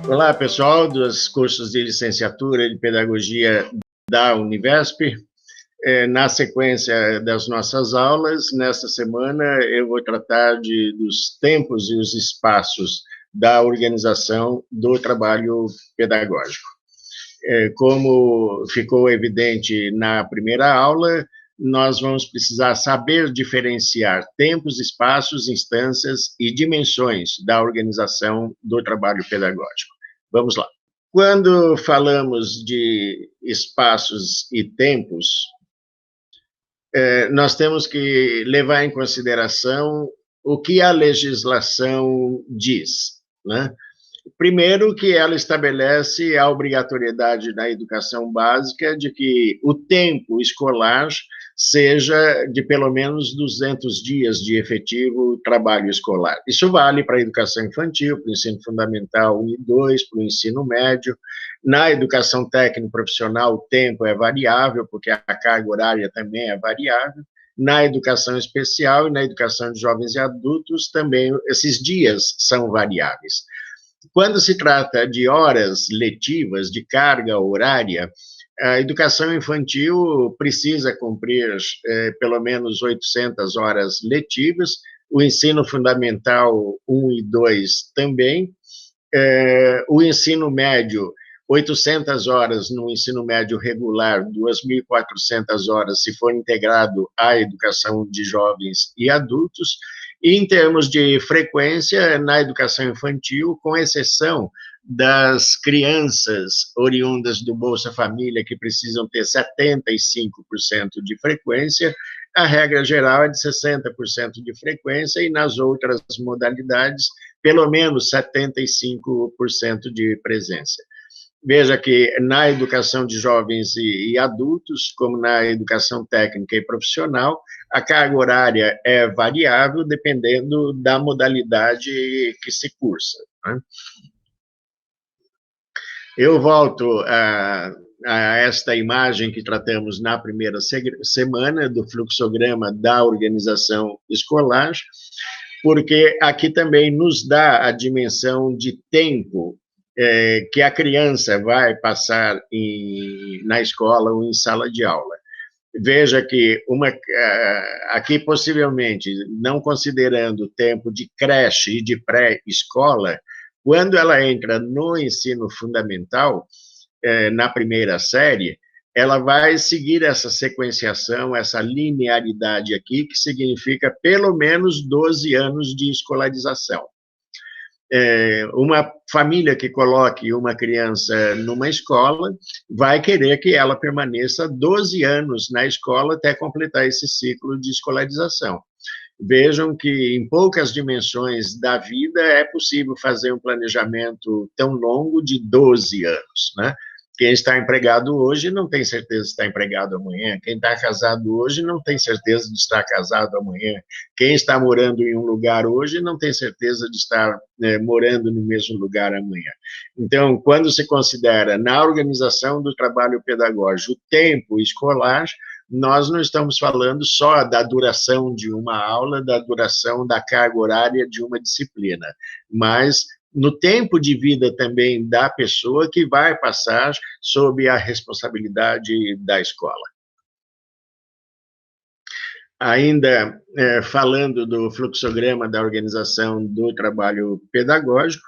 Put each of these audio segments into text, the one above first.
Olá, pessoal dos cursos de licenciatura de Pedagogia da Univesp. Na sequência das nossas aulas, nesta semana eu vou tratar dos tempos e os espaços da organização do trabalho pedagógico. Como ficou evidente na primeira aula, nós vamos precisar saber diferenciar tempos, espaços, instâncias e dimensões da organização do trabalho pedagógico. Vamos lá. Quando falamos de espaços e tempos, nós temos que levar em consideração o que a legislação diz, né? Primeiro, que ela estabelece a obrigatoriedade da educação básica de que o tempo escolar seja de pelo menos 200 dias de efetivo trabalho escolar. Isso vale para a educação infantil, para o ensino fundamental 1 e 2, para o ensino médio. Na educação técnico-profissional, o tempo é variável, porque a carga horária também é variável. Na educação especial e na educação de jovens e adultos, também esses dias são variáveis. Quando se trata de horas letivas, de carga horária, a educação infantil precisa cumprir pelo menos 800 horas letivas, o ensino fundamental 1 e 2 também, o ensino médio, 800 horas no ensino médio regular, 2.400 horas se for integrado à educação de jovens e adultos, e em termos de frequência, na educação infantil, com exceção das crianças oriundas do Bolsa Família, que precisam ter 75% de frequência, a regra geral é de 60% de frequência, e nas outras modalidades, pelo menos 75% de presença. Veja que na educação de jovens e adultos, como na educação técnica e profissional, a carga horária é variável dependendo da modalidade que se cursa, né? Eu volto a esta imagem que tratamos na primeira semana do fluxograma da organização escolar, porque aqui também nos dá a dimensão de tempo que a criança vai passar na escola ou em sala de aula. Veja que aqui possivelmente, não considerando o tempo de creche e de pré-escola, quando ela entra no ensino fundamental, na primeira série, ela vai seguir essa sequenciação, essa linearidade aqui, que significa pelo menos 12 anos de escolarização. Uma família que coloque uma criança numa escola vai querer que ela permaneça 12 anos na escola até completar esse ciclo de escolarização. Vejam que em poucas dimensões da vida é possível fazer um planejamento tão longo de 12 anos, né? Quem está empregado hoje não tem certeza de estar empregado amanhã. Quem está casado hoje não tem certeza de estar casado amanhã. Quem está morando em um lugar hoje não tem certeza de estar morando no mesmo lugar amanhã. Então, quando se considera na organização do trabalho pedagógico o tempo escolar, nós não estamos falando só da duração de uma aula, da duração da carga horária de uma disciplina, mas no tempo de vida também da pessoa que vai passar sob a responsabilidade da escola. Ainda falando do fluxograma da organização do trabalho pedagógico,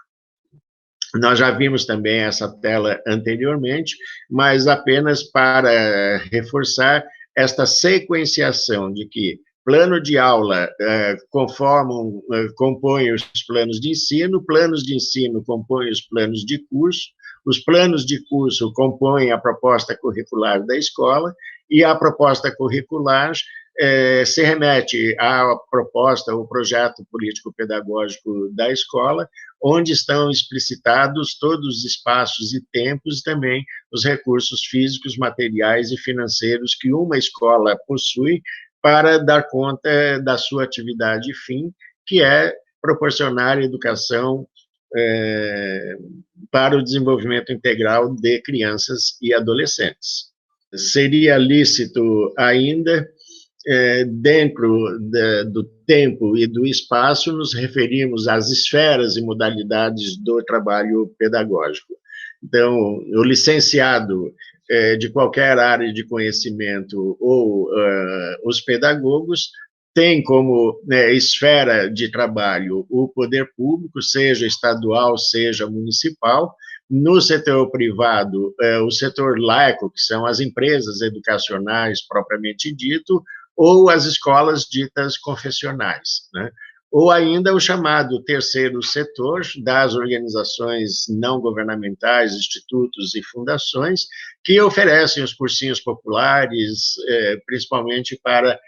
nós já vimos também essa tela anteriormente, mas apenas para reforçar esta sequenciação de que plano de aula compõe os planos de ensino compõem os planos de curso, os planos de curso compõem a proposta curricular da escola, e a proposta curricular se remete à proposta, ao projeto político-pedagógico da escola, onde estão explicitados todos os espaços e tempos, e também os recursos físicos, materiais e financeiros que uma escola possui para dar conta da sua atividade fim, que é proporcionar educação para o desenvolvimento integral de crianças e adolescentes. Seria lícito ainda dentro do tempo e do espaço, nos referimos às esferas e modalidades do trabalho pedagógico. Então, o licenciado de qualquer área de conhecimento ou os pedagogos têm como esfera de trabalho o poder público, seja estadual, seja municipal. No setor privado, o setor laico, que são as empresas educacionais propriamente dito, ou as escolas ditas confessionais, né? Ou ainda o chamado terceiro setor, das organizações não governamentais, institutos e fundações, que oferecem os cursinhos populares, principalmente para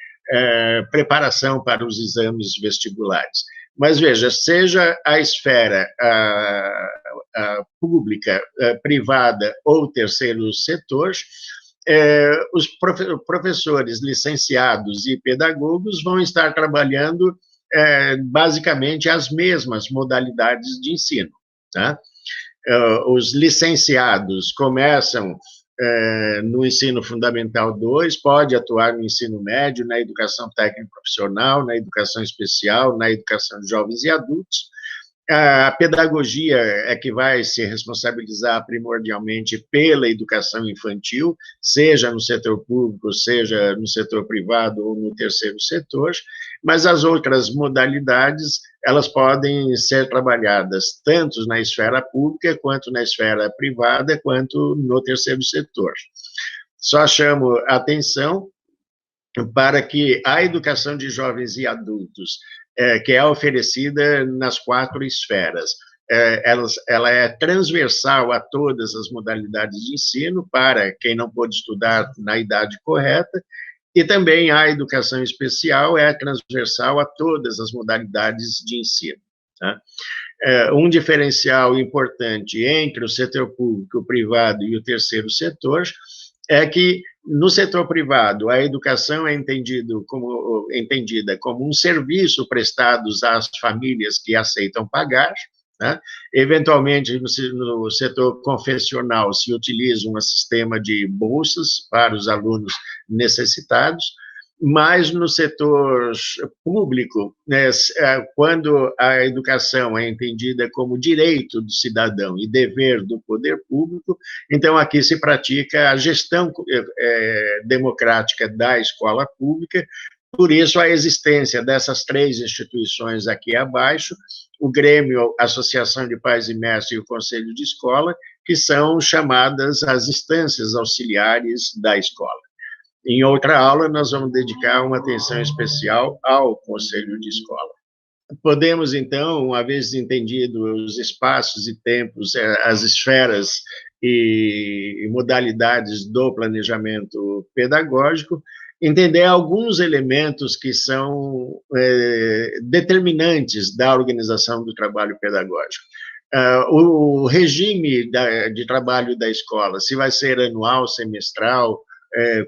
preparação para os exames vestibulares. Mas veja, seja a esfera a pública, privada ou terceiro setor, os professores licenciados e pedagogos vão estar trabalhando basicamente as mesmas modalidades de ensino, tá? Os licenciados começam no ensino fundamental 2, pode atuar no ensino médio, na educação técnico profissional, na educação especial, na educação de jovens e adultos. A pedagogia é que vai se responsabilizar primordialmente pela educação infantil, seja no setor público, seja no setor privado ou no terceiro setor, mas as outras modalidades, elas podem ser trabalhadas tanto na esfera pública, quanto na esfera privada, quanto no terceiro setor. Só chamo a atenção para que a educação de jovens e adultos, que é oferecida nas 4 esferas, ela é transversal a todas as modalidades de ensino, para quem não pôde estudar na idade correta, e também a educação especial é transversal a todas as modalidades de ensino, tá? Um diferencial importante entre o setor público, o privado e o terceiro setor é que, no setor privado, a educação é entendida como um serviço prestado às famílias que aceitam pagar, né? Eventualmente, no setor confessional, se utiliza um sistema de bolsas para os alunos necessitados, mas no setor público, né, quando a educação é entendida como direito do cidadão e dever do poder público, então aqui se pratica a gestão democrática da escola pública. Por isso, a existência dessas 3 instituições aqui abaixo, o Grêmio, a Associação de Pais e Mestres e o Conselho de Escola, que são chamadas as instâncias auxiliares da escola. Em outra aula, nós vamos dedicar uma atenção especial ao Conselho de Escola. Podemos, então, uma vez entendido os espaços e tempos, as esferas e modalidades do planejamento pedagógico, entender alguns elementos que são determinantes da organização do trabalho pedagógico. O regime de trabalho da escola, se vai ser anual, semestral,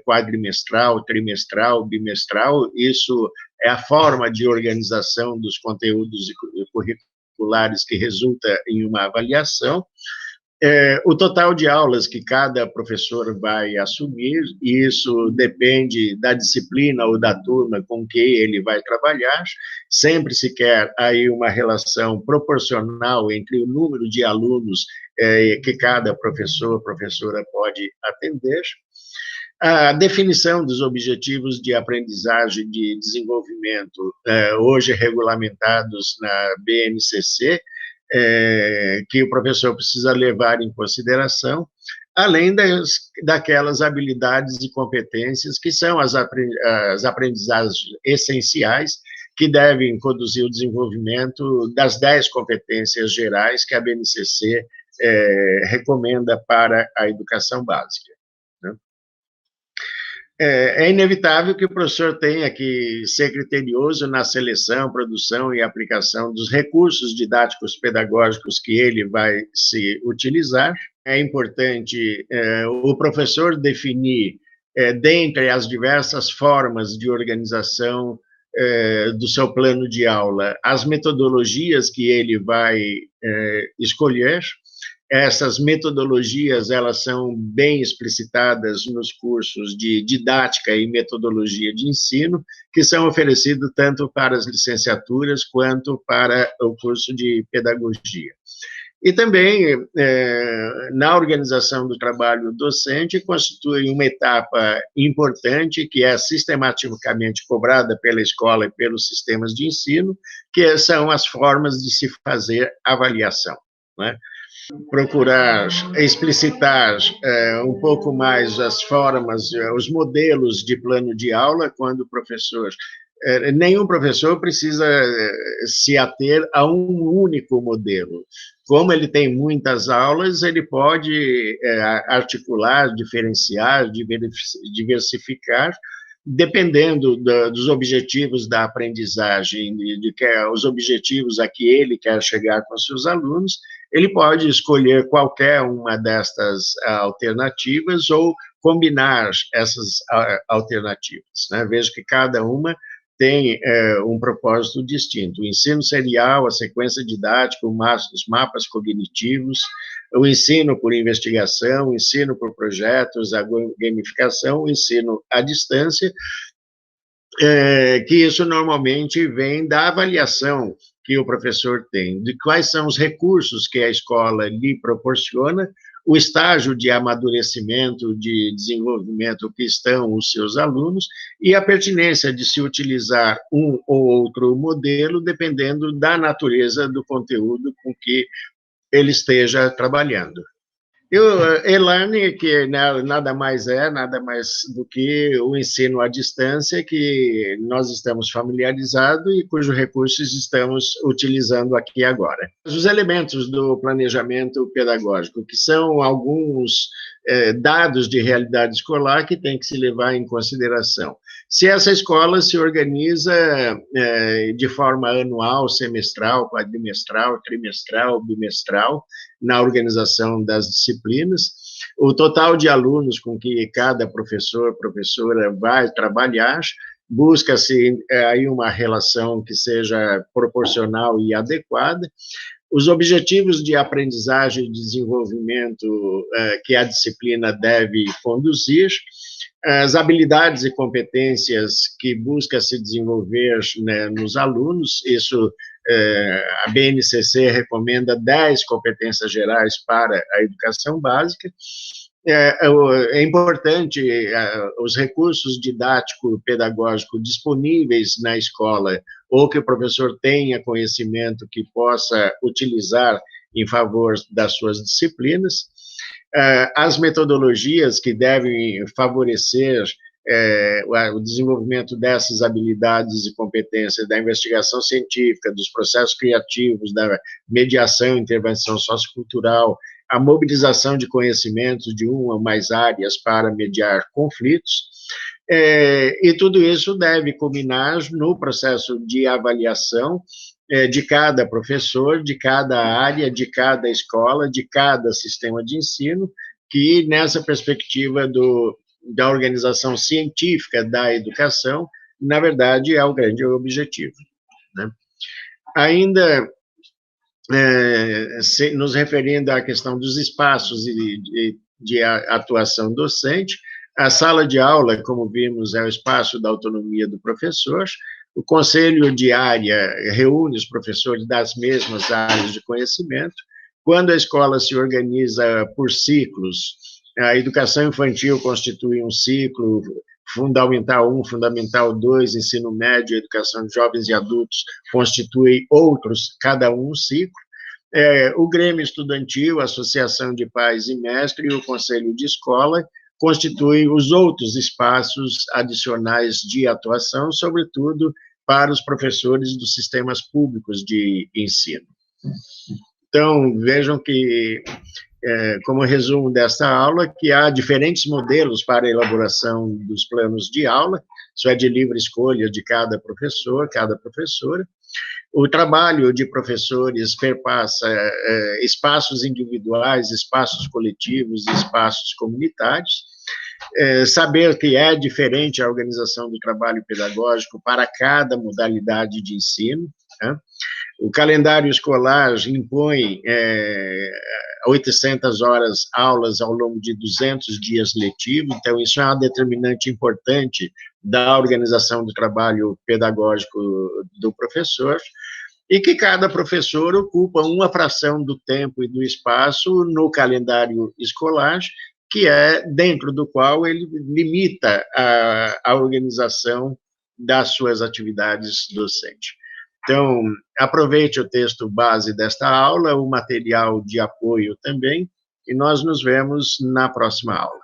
quadrimestral, trimestral, bimestral, isso é a forma de organização dos conteúdos curriculares que resulta em uma avaliação. O total de aulas que cada professor vai assumir, isso depende da disciplina ou da turma com que ele vai trabalhar, sempre se quer aí uma relação proporcional entre o número de alunos que cada professor, professora pode atender. A definição dos objetivos de aprendizagem e de desenvolvimento, hoje regulamentados na BNCC, que o professor precisa levar em consideração, além daquelas habilidades e competências que são as aprendizagens essenciais, que devem conduzir o desenvolvimento das 10 competências gerais que a BNCC recomenda para a educação básica, né? É inevitável que o professor tenha que ser criterioso na seleção, produção e aplicação dos recursos didáticos pedagógicos que ele vai se utilizar. É importante o professor definir, dentre as diversas formas de organização do seu plano de aula, as metodologias que ele vai escolher. essas metodologias, elas são bem explicitadas nos cursos de didática e metodologia de ensino, que são oferecidos tanto para as licenciaturas quanto para o curso de pedagogia. E também, na organização do trabalho docente, constitui uma etapa importante, que é sistematicamente cobrada pela escola e pelos sistemas de ensino, que são as formas de se fazer avaliação, né? Procurar explicitar um pouco mais as formas, os modelos de plano de aula, quando o professor... nenhum professor precisa se ater a um único modelo. Como ele tem muitas aulas, ele pode articular, diferenciar, diversificar, dependendo dos objetivos da aprendizagem, os objetivos a que ele quer chegar com seus alunos, ele pode escolher qualquer uma destas alternativas ou combinar essas alternativas, né? Vejo que cada uma tem um propósito distinto. O ensino serial, a sequência didática, os mapas cognitivos, o ensino por investigação, o ensino por projetos, a gamificação, o ensino à distância, que isso normalmente vem da avaliação que o professor tem, de quais são os recursos que a escola lhe proporciona, o estágio de amadurecimento, de desenvolvimento que estão os seus alunos, e a pertinência de se utilizar um ou outro modelo, dependendo da natureza do conteúdo com que ele esteja trabalhando. E-learning, que nada mais do que o ensino à distância, que nós estamos familiarizados e cujos recursos estamos utilizando aqui agora. Os elementos do planejamento pedagógico, que são alguns dados de realidade escolar que tem que se levar em consideração. Se essa escola se organiza de forma anual, semestral, quadrimestral, trimestral, bimestral, na organização das disciplinas, o total de alunos com que cada professor, professora vai trabalhar, busca-se aí uma relação que seja proporcional e adequada, os objetivos de aprendizagem e desenvolvimento que a disciplina deve conduzir, as habilidades e competências que busca se desenvolver, né, nos alunos, isso a BNCC recomenda 10 competências gerais para a educação básica. É importante os recursos didático-pedagógicos disponíveis na escola, ou que o professor tenha conhecimento que possa utilizar em favor das suas disciplinas, as metodologias que devem favorecer o desenvolvimento dessas habilidades e competências da investigação científica, dos processos criativos, da mediação e intervenção sociocultural, a mobilização de conhecimentos de uma ou mais áreas para mediar conflitos, e tudo isso deve culminar no processo de avaliação de cada professor, de cada área, de cada escola, de cada sistema de ensino, que nessa perspectiva da organização científica da educação, na verdade, é o grande objetivo, né? Ainda, nos referindo à questão dos espaços de atuação docente, a sala de aula, como vimos, é o espaço da autonomia do professor. O conselho de área reúne os professores das mesmas áreas de conhecimento. Quando a escola se organiza por ciclos, a educação infantil constitui um ciclo, Fundamental 1, Fundamental 2, ensino médio, educação de jovens e adultos constitui outros, cada um ciclo. O Grêmio Estudantil, a Associação de Pais e Mestres e o Conselho de Escola constituem os outros espaços adicionais de atuação, sobretudo para os professores dos sistemas públicos de ensino. Então, vejam que, como resumo desta aula, que há diferentes modelos para a elaboração dos planos de aula, isso é de livre escolha de cada professor, cada professora. O trabalho de professores perpassa espaços individuais, espaços coletivos e espaços comunitários. Saber que é diferente a organização do trabalho pedagógico para cada modalidade de ensino, né? O calendário escolar impõe 800 horas aulas ao longo de 200 dias letivos, então isso é uma determinante importante da organização do trabalho pedagógico do professor, e que cada professor ocupa uma fração do tempo e do espaço no calendário escolar, que é dentro do qual ele limita a organização das suas atividades docentes. Então, aproveite o texto base desta aula, o material de apoio também, e nós nos vemos na próxima aula.